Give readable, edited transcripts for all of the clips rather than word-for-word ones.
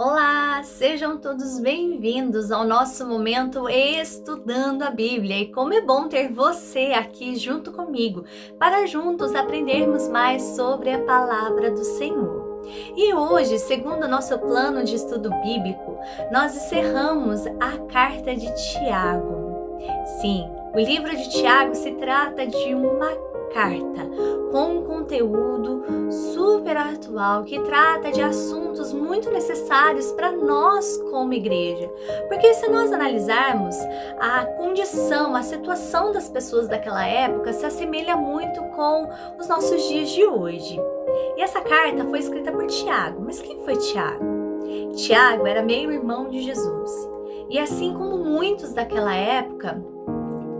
Olá, sejam todos bem-vindos ao nosso momento Estudando a Bíblia. E como é bom ter você aqui junto comigo, para juntos aprendermos mais sobre a palavra do Senhor. E hoje, segundo o nosso plano de estudo bíblico, nós encerramos a carta de Tiago. Sim, o livro de Tiago se trata de uma carta com um conteúdo super atual que trata de assuntos muito necessários para nós como igreja. Porque se nós analisarmos a condição, a situação das pessoas daquela época se assemelha muito com os nossos dias de hoje. E essa carta foi escrita por Tiago. Mas quem foi Tiago? Tiago era meio-irmão de Jesus. E assim como muitos daquela época,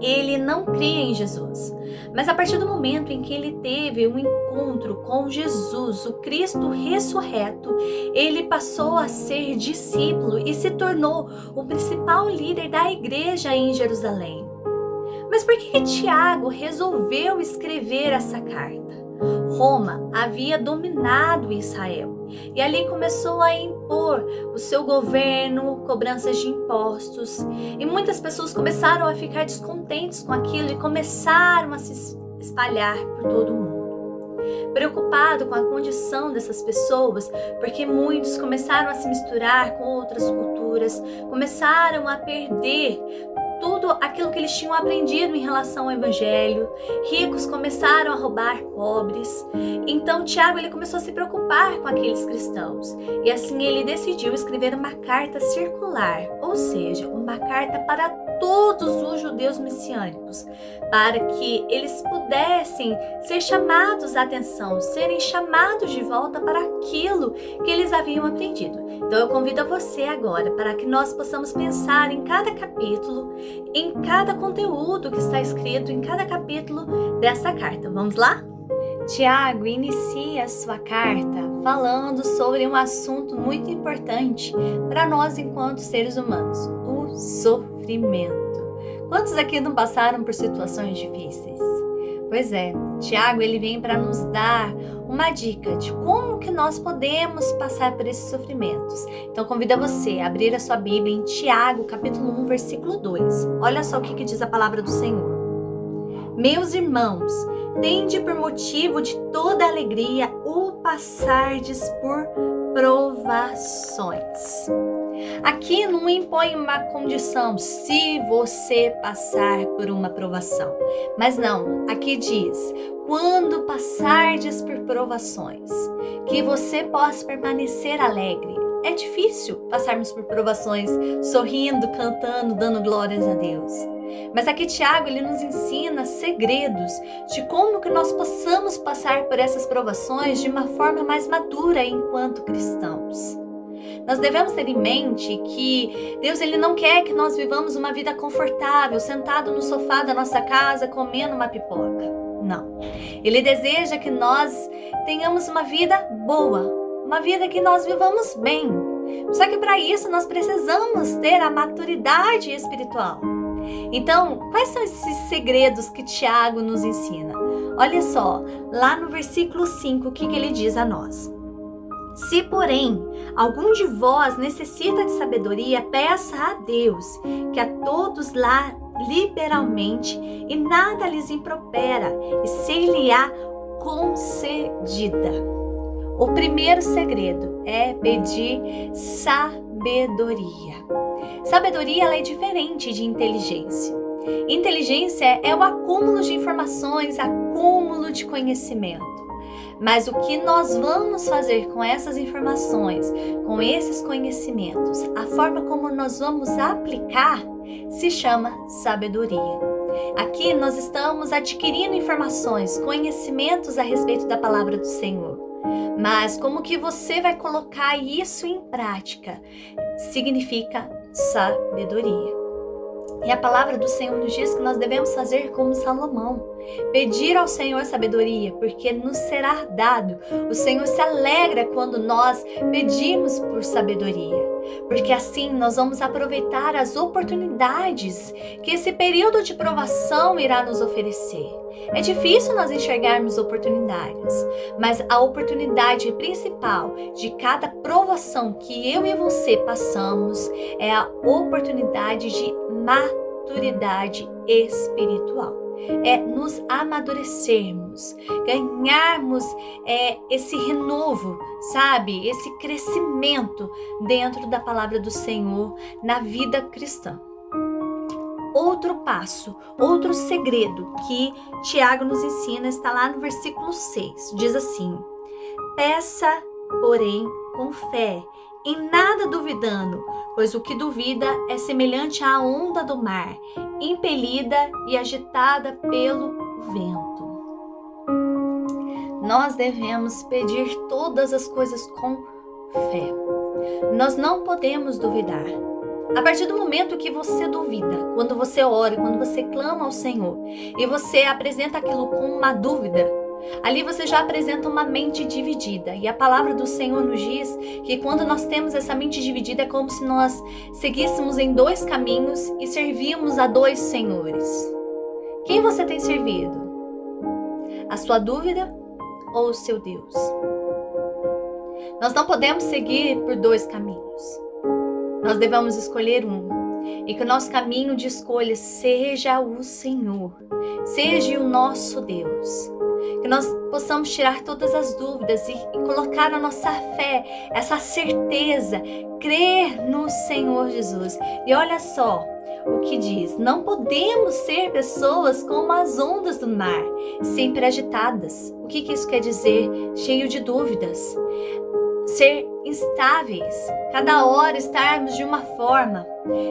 ele não cria em Jesus, mas a partir do momento em que ele teve um encontro com Jesus, o Cristo ressurreto, ele passou a ser discípulo e se tornou o principal líder da igreja em Jerusalém. Mas por que Tiago resolveu escrever essa carta? Roma havia dominado Israel e ali começou a impor o seu governo, cobranças de impostos, e muitas pessoas começaram a ficar descontentes com aquilo e começaram a se espalhar por todo o mundo. Preocupado com a condição dessas pessoas, porque muitos começaram a se misturar com outras culturas, começaram a perder tudo aquilo que eles tinham aprendido em relação ao evangelho. Ricos começaram a roubar pobres. Então Tiago ele começou a se preocupar com aqueles cristãos. E assim ele decidiu escrever uma carta circular, ou seja, uma carta para todos os judeus messiânicos, para que eles pudessem ser chamados à atenção, serem chamados de volta para aquilo que eles haviam aprendido. Então eu convido a você agora para que nós possamos pensar em cada capítulo, em cada conteúdo que está escrito em cada capítulo dessa carta. Vamos lá? Tiago inicia sua carta falando sobre um assunto muito importante para nós enquanto seres humanos: o sofrimento. Quantos aqui não passaram por situações difíceis? Pois é, Tiago ele vem para nos dar uma dica de como que nós podemos passar por esses sofrimentos. Então convido você a abrir a sua Bíblia em Tiago, capítulo 1, versículo 2. Olha só o que diz a palavra do Senhor. Meus irmãos, tende por motivo de toda alegria o passardes por provações. Aqui não impõe uma condição se você passar por uma provação, mas não, aqui diz, quando passardes por provações, que você possa permanecer alegre. É difícil passarmos por provações sorrindo, cantando, dando glórias a Deus. Mas aqui Tiago ele nos ensina segredos de como que nós possamos passar por essas provações de uma forma mais madura enquanto cristãos. Nós devemos ter em mente que Deus ele não quer que nós vivamos uma vida confortável, sentado no sofá da nossa casa, comendo uma pipoca. Não. Ele deseja que nós tenhamos uma vida boa, uma vida que nós vivamos bem. Só que para isso nós precisamos ter a maturidade espiritual. Então, quais são esses segredos que Tiago nos ensina? Olha só, lá no versículo 5, o que ele diz a nós? Se, porém, algum de vós necessita de sabedoria, peça a Deus, que a todos lá liberalmente e nada lhes impropera, e ser-lhe-á concedida. O primeiro segredo é pedir sabedoria. Sabedoria ela é diferente de inteligência. Inteligência é o acúmulo de informações, acúmulo de conhecimento. Mas o que nós vamos fazer com essas informações, com esses conhecimentos, a forma como nós vamos aplicar, se chama sabedoria. Aqui nós estamos adquirindo informações, conhecimentos a respeito da palavra do Senhor. Mas como que você vai colocar isso em prática, significa sabedoria. E a palavra do Senhor nos diz que nós devemos fazer como Salomão, pedir ao Senhor sabedoria, porque nos será dado. O Senhor se alegra quando nós pedimos por sabedoria. porque assim nós vamos aproveitar as oportunidades que esse período de provação irá nos oferecer. É difícil nós enxergarmos oportunidades, mas a oportunidade principal de cada provação que eu e você passamos é a oportunidade de maturidade espiritual. É nos amadurecermos, ganharmos esse renovo, sabe? Esse crescimento dentro da palavra do Senhor na vida cristã. Outro passo, outro segredo que Tiago nos ensina está lá no versículo 6. Diz assim: peça, porém, com fé, em nada duvidando, pois o que duvida é semelhante à onda do mar, impelida e agitada pelo vento. Nós devemos pedir todas as coisas com fé. Nós não podemos duvidar. A partir do momento que você duvida, quando você ora, quando você clama ao Senhor e você apresenta aquilo com uma dúvida, ali você já apresenta uma mente dividida. E a palavra do Senhor nos diz que quando nós temos essa mente dividida é como se nós seguíssemos em dois caminhos e servíamos a dois senhores. Quem você tem servido? A sua dúvida ou o seu Deus? Nós não podemos seguir por dois caminhos. Nós devemos escolher um, e que o nosso caminho de escolha seja o Senhor, seja o nosso Deus. Que nós possamos tirar todas as dúvidas e colocar na nossa fé essa certeza, crer no Senhor Jesus. E olha só o que diz: não podemos ser pessoas como as ondas do mar, sempre agitadas. O que isso quer dizer? Cheio de dúvidas. Ser instáveis, cada hora estarmos de uma forma,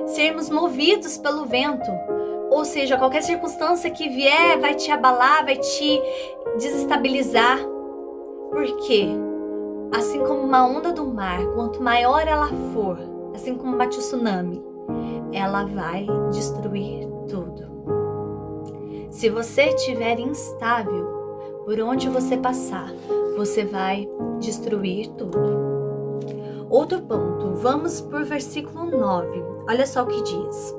sermos movidos pelo vento, ou seja, qualquer circunstância que vier vai te abalar, vai te desestabilizar. Por quê? Assim como uma onda do mar, quanto maior ela for, assim como bate o tsunami, ela vai destruir tudo. Se você estiver instável, por onde você passar, você vai destruir tudo. Outro ponto, vamos por versículo 9. Olha só o que diz: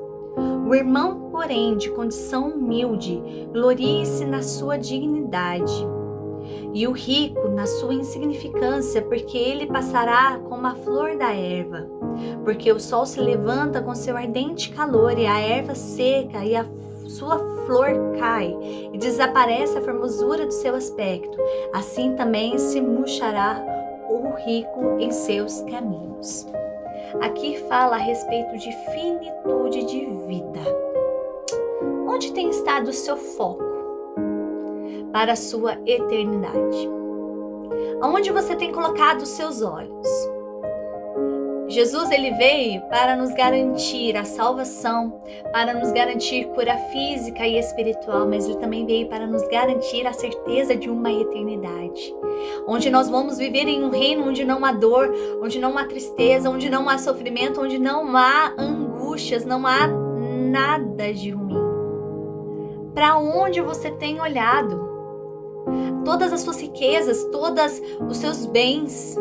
o irmão, porém, de condição humilde, glorie-se na sua dignidade, e o rico na sua insignificância, porque ele passará como a flor da erva. Porque o sol se levanta com seu ardente calor, e a erva seca, e a sua flor cai, e desaparece a formosura do seu aspecto. Assim também se murchará o rico em seus caminhos. Aqui fala a respeito de finitude de vida. Onde tem estado o seu foco para a sua eternidade? Aonde você tem colocado os seus olhos? Jesus, ele veio para nos garantir a salvação, para nos garantir cura física e espiritual, mas ele também veio para nos garantir a certeza de uma eternidade, onde nós vamos viver em um reino onde não há dor, onde não há tristeza, onde não há sofrimento, onde não há angústias, não há nada de ruim. Para onde você tem olhado? Todas as suas riquezas, todos os seus bens.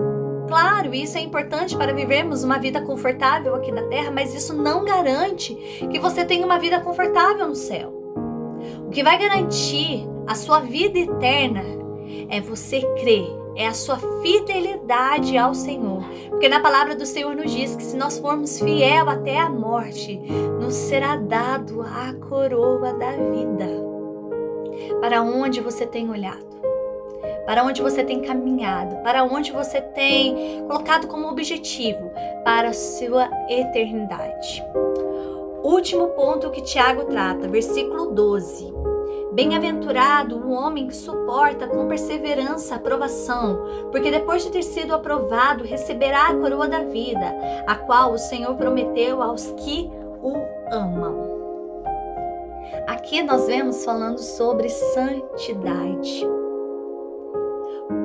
Claro, isso é importante para vivermos uma vida confortável aqui na terra, mas isso não garante que você tenha uma vida confortável no céu. O que vai garantir a sua vida eterna é você crer, é a sua fidelidade ao Senhor. Porque na palavra do Senhor nos diz que se nós formos fiel até a morte, nos será dado a coroa da vida. Para onde você tem olhado? Para onde você tem caminhado? Para onde você tem colocado como objetivo para a sua eternidade? Último ponto que Tiago trata, versículo 12. Bem-aventurado o homem que suporta com perseverança a aprovação, porque depois de ter sido aprovado, receberá a coroa da vida, a qual o Senhor prometeu aos que o amam. Aqui nós vemos falando sobre santidade.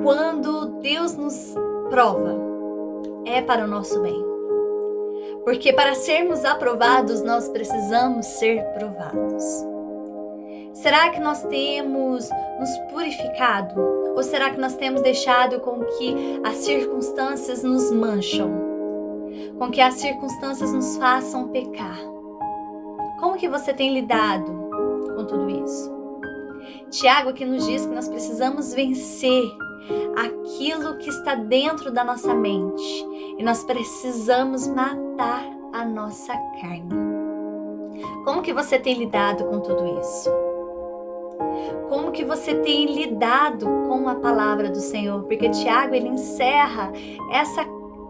Quando Deus nos prova, é para o nosso bem. Porque para sermos aprovados, nós precisamos ser provados. Será que nós temos nos purificado? Ou será que nós temos deixado com que as circunstâncias nos mancham? com que as circunstâncias nos façam pecar. Como que você tem lidado com tudo isso? Tiago aqui nos diz que nós precisamos vencer aquilo que está dentro da nossa mente e nós precisamos matar a nossa carne. Como que você tem lidado com tudo isso? Como que você tem lidado com a palavra do Senhor? Porque Tiago, ele encerra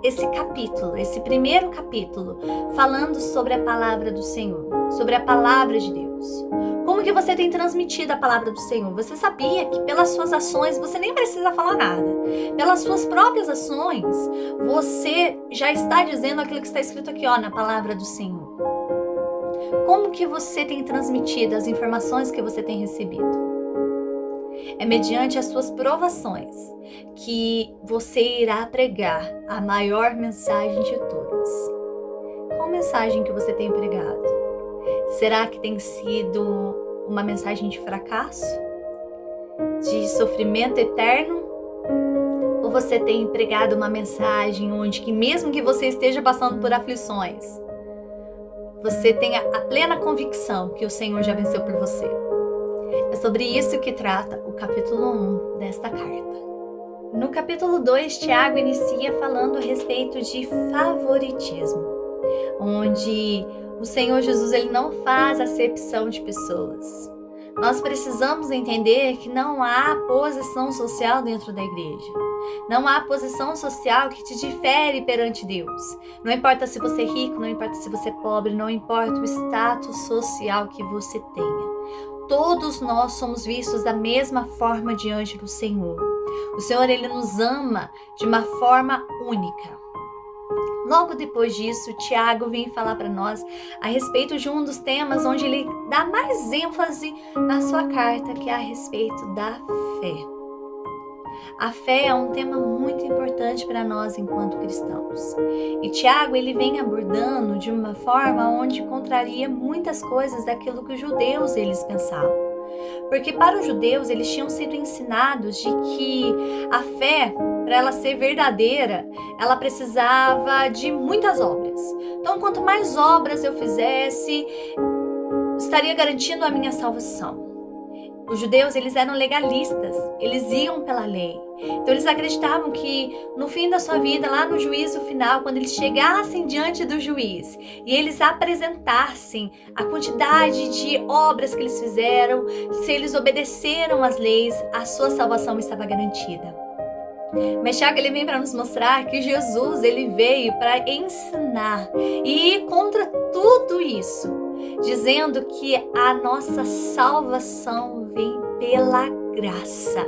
esse capítulo, esse primeiro capítulo, falando sobre a palavra do Senhor, sobre a palavra de Deus. Como que você tem transmitido a palavra do Senhor? Você sabia que pelas suas ações, você nem precisa falar nada. Pelas suas próprias ações, você já está dizendo aquilo que está escrito aqui, na palavra do Senhor. Como que você tem transmitido as informações que você tem recebido? É mediante as suas provações que você irá pregar a maior mensagem de todas. Qual mensagem que você tem pregado? Será que tem sido uma mensagem de fracasso? De sofrimento eterno? Ou você tem pregado uma mensagem onde que mesmo que você esteja passando por aflições, você tenha a plena convicção que o Senhor já venceu por você? É sobre isso que trata o capítulo 1 desta carta. No capítulo 2, Tiago inicia falando a respeito de favoritismo, onde o Senhor Jesus, ele não faz acepção de pessoas. Nós precisamos entender que não há posição social dentro da igreja. Não há posição social que te difere perante Deus. Não importa se você é rico, não importa se você é pobre, não importa o status social que você tenha. Todos nós somos vistos da mesma forma diante do Senhor. O Senhor, ele nos ama de uma forma única. Logo depois disso, Tiago vem falar para nós a respeito de um dos temas onde ele dá mais ênfase na sua carta, que é a respeito da fé. A fé é um tema muito importante para nós enquanto cristãos. E Tiago, ele vem abordando de uma forma onde contraria muitas coisas daquilo que os judeus eles pensavam. Porque para os judeus, eles tinham sido ensinados de que a fé, para ela ser verdadeira, ela precisava de muitas obras. Então, quanto mais obras eu fizesse, estaria garantindo a minha salvação. Os judeus, eles eram legalistas, eles iam pela lei. Então, eles acreditavam que no fim da sua vida, lá no juízo final, quando eles chegassem diante do juiz e eles apresentassem a quantidade de obras que eles fizeram, se eles obedeceram às leis, a sua salvação estava garantida. Mas Tiago, ele vem para nos mostrar que Jesus, ele veio para ensinar e ir contra tudo isso, dizendo que a nossa salvação vem pela graça,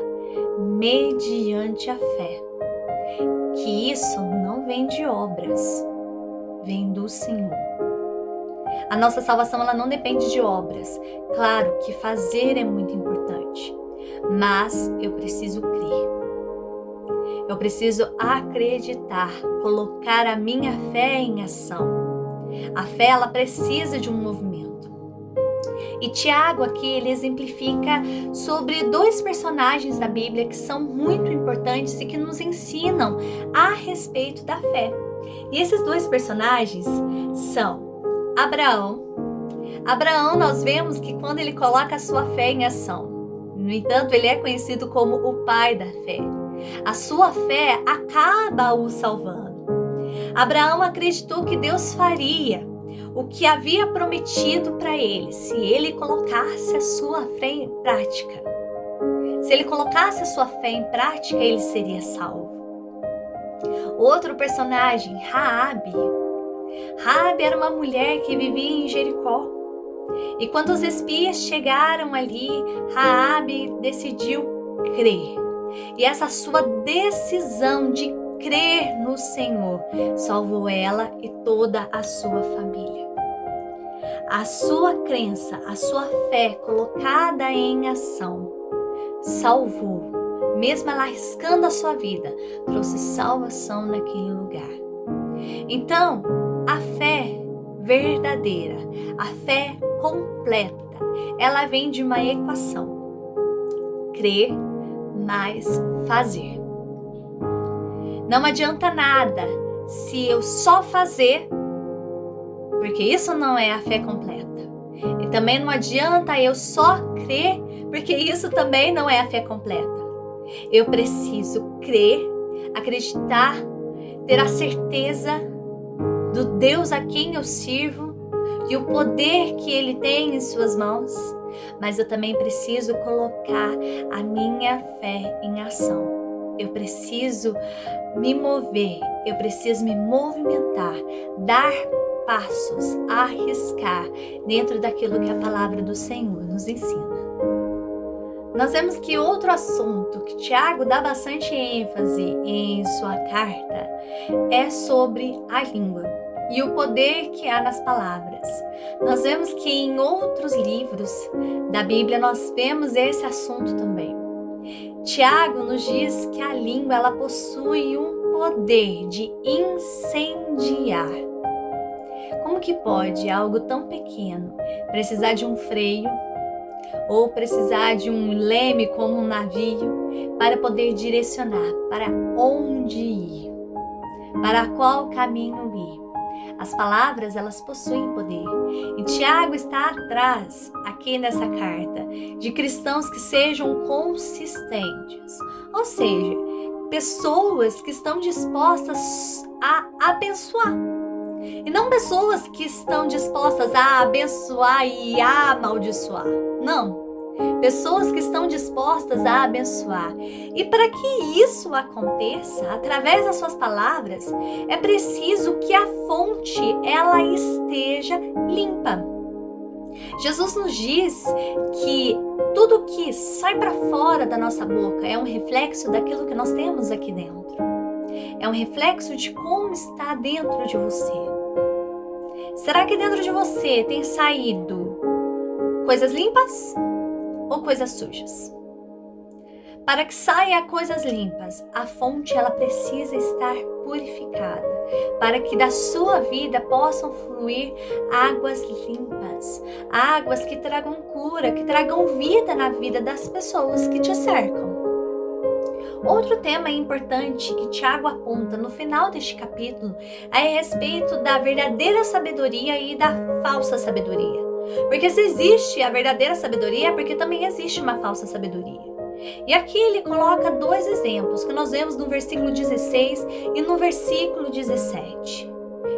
mediante a fé. Que isso não vem de obras, vem do Senhor. A nossa salvação, ela não depende de obras. Claro que fazer é muito importante, mas eu preciso crer. Eu preciso acreditar, colocar a minha fé em ação. A fé, ela precisa de um movimento. E Tiago aqui, ele exemplifica sobre dois personagens da Bíblia que são muito importantes e que nos ensinam a respeito da fé. E esses dois personagens são Abraão. Abraão, nós vemos que quando ele coloca a sua fé em ação, no entanto, ele é conhecido como o pai da fé. A sua fé acaba o salvando. Abraão acreditou que Deus faria o que havia prometido para ele, se ele colocasse a sua fé em prática. Se ele colocasse a sua fé em prática, ele seria salvo. Outro personagem, Raabe. Raabe era uma mulher que vivia em Jericó. E quando os espias chegaram ali, Raabe decidiu crer. E essa sua decisão de crer no Senhor salvou ela e toda a sua família. A sua crença, a sua fé colocada em ação salvou, mesmo ela arriscando a sua vida, trouxe salvação naquele lugar. Então, a fé verdadeira, a fé completa, ela vem de uma equação: crer mais fazer. Não adianta nada se eu só fazer, porque isso não é a fé completa. E também não adianta eu só crer, porque isso também não é a fé completa. Eu preciso crer, acreditar, ter a certeza do Deus a quem eu sirvo e o poder que Ele tem em suas mãos, mas eu também preciso colocar a minha fé em ação. Eu preciso me mover, eu preciso me movimentar, dar passos, arriscar dentro daquilo que a palavra do Senhor nos ensina. Nós vemos que outro assunto que Tiago dá bastante ênfase em sua carta é sobre a língua e o poder que há nas palavras. Nós vemos que em outros livros da Bíblia nós vemos esse assunto também. Tiago nos diz que a língua ela possui um poder de incendiar. Como que pode algo tão pequeno precisar de um freio ou precisar de um leme como um navio para poder direcionar para onde ir, para qual caminho ir? As palavras, elas possuem poder. E Tiago está atrás, aqui nessa carta, de cristãos que sejam consistentes. Ou seja, pessoas que estão dispostas a abençoar. E não pessoas que estão dispostas a abençoar e a amaldiçoar. Não. Pessoas que estão dispostas a abençoar. E para que isso aconteça, através das suas palavras, é preciso que a fonte ela esteja limpa. Jesus nos diz que tudo que sai para fora da nossa boca é um reflexo daquilo que nós temos aqui dentro. É um reflexo de como está dentro de você. Será que dentro de você tem saído coisas limpas ou coisas sujas? Para que saia coisas limpas, a fonte ela precisa estar purificada, para que da sua vida possam fluir águas limpas, águas que tragam cura, que tragam vida na vida das pessoas que te cercam. Outro tema importante que Tiago aponta no final deste capítulo é a respeito da verdadeira sabedoria e da falsa sabedoria. Porque se existe a verdadeira sabedoria, é porque também existe uma falsa sabedoria. E aqui ele coloca dois exemplos que nós vemos no versículo 16 e no versículo 17.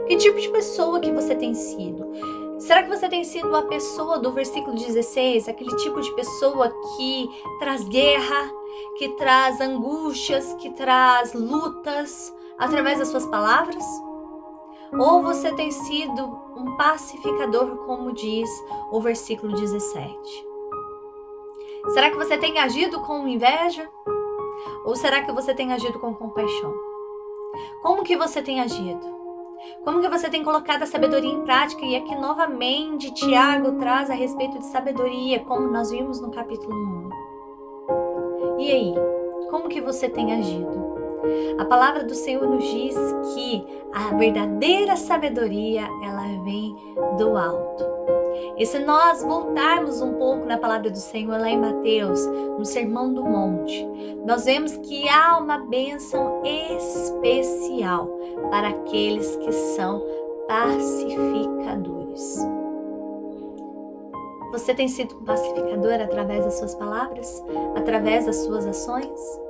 Que tipo de pessoa que você tem sido? Será que você tem sido a pessoa do versículo 16, aquele tipo de pessoa que traz guerra, que traz angústias, que traz lutas através das suas palavras? Ou você tem sido um pacificador, como diz o versículo 17? Será que você tem agido com inveja? Ou será que você tem agido com compaixão? Como que você tem agido? Como que você tem colocado a sabedoria em prática? E aqui novamente Tiago traz a respeito de sabedoria, como nós vimos no capítulo 1. E aí, como que você tem agido? A palavra do Senhor nos diz que a verdadeira sabedoria, ela vem do alto. E se nós voltarmos um pouco na palavra do Senhor lá em Mateus, no Sermão do Monte, nós vemos que há uma bênção especial para aqueles que são pacificadores. Você tem sido um pacificador através das suas palavras? Através das suas ações?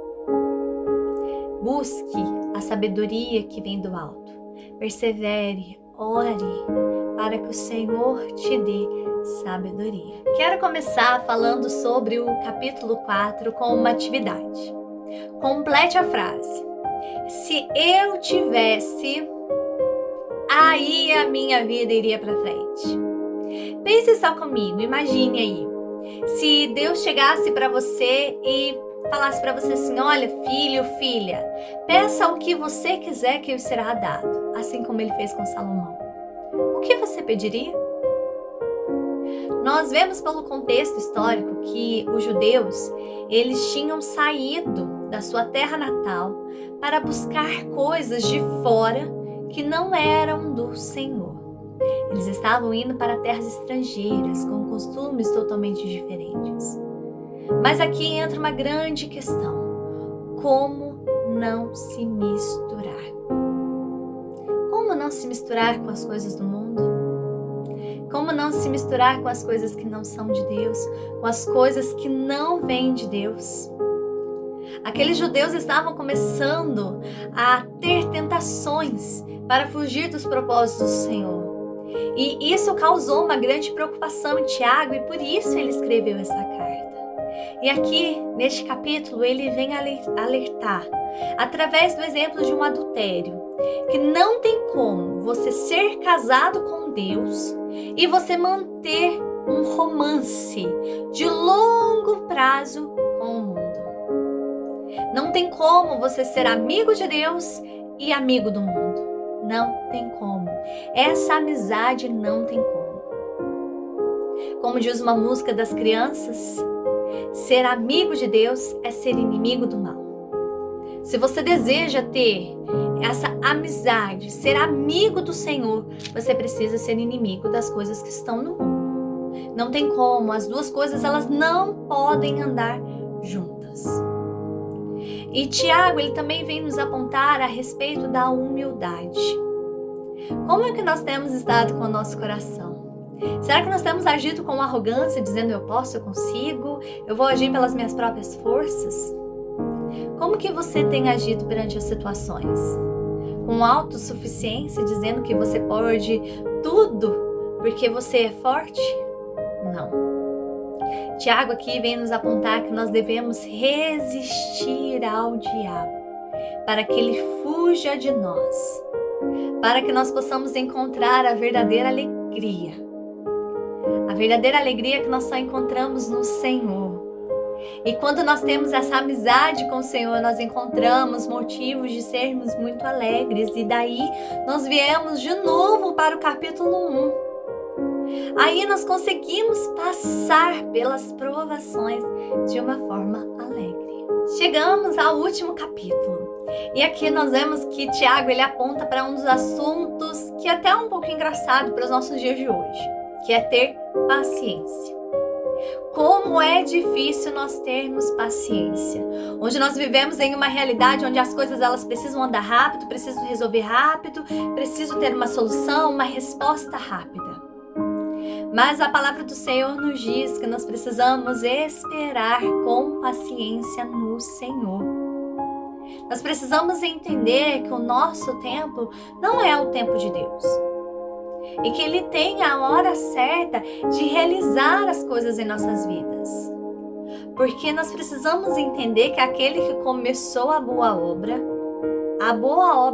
Busque a sabedoria que vem do alto. Persevere, ore, para que o Senhor te dê sabedoria. Quero começar falando sobre o capítulo 4 com uma atividade. Complete a frase. Se eu tivesse, aí a minha vida iria para frente. Pense só comigo, imagine aí. Se Deus chegasse para você e falasse para você assim: olha, filho, filha, peça o que você quiser que será dado, assim como ele fez com Salomão. O que você pediria? Nós vemos pelo contexto histórico que os judeus, eles tinham saído da sua terra natal para buscar coisas de fora que não eram do Senhor. Eles estavam indo para terras estrangeiras com costumes totalmente diferentes. Mas aqui entra uma grande questão: como não se misturar? não se misturar com as coisas do mundo? Como não se misturar com as coisas que não são de Deus, com as coisas que não vêm de Deus? Aqueles judeus estavam começando a ter tentações para fugir dos propósitos do Senhor. E isso causou uma grande preocupação em Tiago e por isso ele escreveu essa carta. E aqui, neste capítulo, ele vem alertar, através do exemplo de um adultério, que não tem como você ser casado com Deus e você manter um romance de longo prazo com o mundo. Não tem como você ser amigo de Deus e amigo do mundo. Não tem como. Essa amizade não tem como. Como diz uma música das crianças, ser amigo de Deus é ser inimigo do mal. Se você deseja ter essa amizade, ser amigo do Senhor, você precisa ser inimigo das coisas que estão no mundo. Não tem como, as duas coisas elas não podem andar juntas. E Tiago, ele também vem nos apontar a respeito da humildade. Como é que nós temos estado com o nosso coração? Será que nós temos agido com arrogância, dizendo eu posso, eu consigo, eu vou agir pelas minhas próprias forças? Como que você tem agido perante as situações? Com autossuficiência, dizendo que você pode tudo porque você é forte? Não. Tiago aqui vem nos apontar que nós devemos resistir ao diabo, para que ele fuja de nós, para que nós possamos encontrar a verdadeira alegria. A verdadeira alegria que nós só encontramos no Senhor. E quando nós temos essa amizade com o Senhor, nós encontramos motivos de sermos muito alegres. E daí nós viemos de novo para o capítulo 1. Aí nós conseguimos passar pelas provações de uma forma alegre. Chegamos ao último capítulo. E aqui nós vemos que Tiago ele aponta para um dos assuntos que é até um pouco engraçado para os nossos dias de hoje, que é ter paciência. Como é difícil nós termos paciência. Onde nós vivemos em uma realidade onde as coisas elas precisam andar rápido, precisam resolver rápido, precisam ter uma solução, uma resposta rápida. Mas a palavra do Senhor nos diz que nós precisamos esperar com paciência no Senhor. Nós precisamos entender que o nosso tempo não é o tempo de Deus. E que Ele tem a hora certa de realizar as coisas em nossas vidas. Porque nós precisamos entender que aquele que começou a boa obra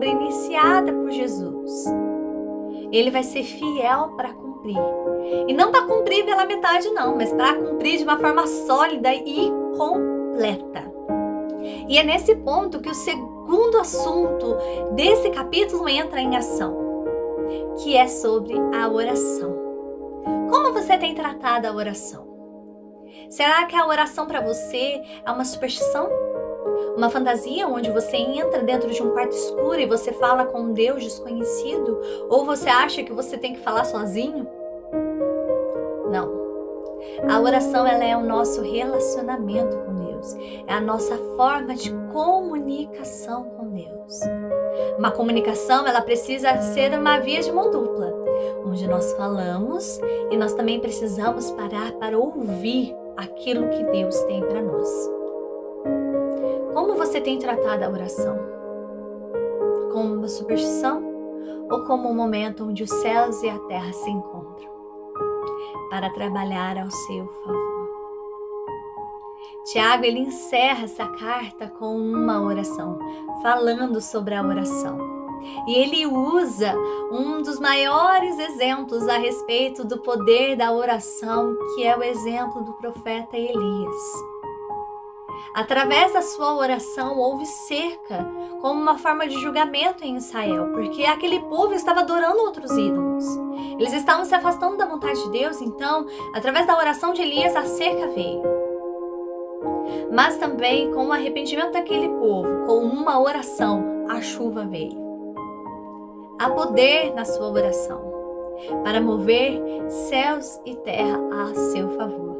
iniciada por Jesus, Ele vai ser fiel para cumprir. E não para cumprir pela metade não, mas para cumprir de uma forma sólida e completa. E é nesse ponto que o segundo assunto desse capítulo entra em ação, que é sobre a oração. Como você tem tratado a oração? Será que a oração para você é uma superstição? Uma fantasia onde você entra dentro de um quarto escuro e você fala com um Deus desconhecido? Ou você acha que você tem que falar sozinho? Não. A oração ela é o nosso relacionamento com Deus. É a nossa forma de comunicação com Deus. Uma comunicação ela precisa ser uma via de mão dupla, onde nós falamos e nós também precisamos parar para ouvir aquilo que Deus tem para nós. Como você tem tratado a oração? Como uma superstição ou como um momento onde os céus e a terra se encontram para trabalhar ao seu favor? Tiago ele encerra essa carta com uma oração, falando sobre a oração. E ele usa um dos maiores exemplos a respeito do poder da oração, que é o exemplo do profeta Elias. Através da sua oração houve cerca como uma forma de julgamento em Israel, porque aquele povo estava adorando outros ídolos. Eles estavam se afastando da vontade de Deus, então, através da oração de Elias, a cerca veio. Mas também com o arrependimento daquele povo, com uma oração, a chuva veio. Há poder na sua oração para mover céus e terra a seu favor.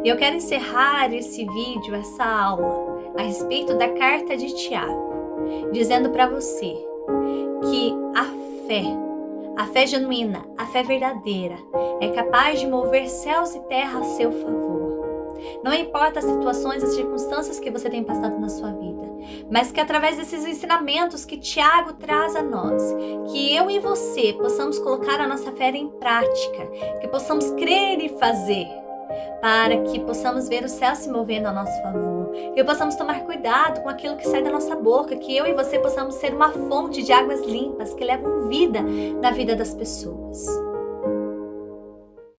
E eu quero encerrar esse vídeo, essa aula, a respeito da carta de Tiago, dizendo para você que a fé A fé genuína, a fé verdadeira, é capaz de mover céus e terra a seu favor. Não importa as situações, as circunstâncias que você tem passado na sua vida, mas que através desses ensinamentos que Tiago traz a nós, que eu e você possamos colocar a nossa fé em prática, que possamos crer e fazer, para que possamos ver o céu se movendo a nosso favor, que possamos tomar cuidado com aquilo que sai da nossa boca, que eu e você possamos ser uma fonte de águas limpas que levam vida na vida das pessoas.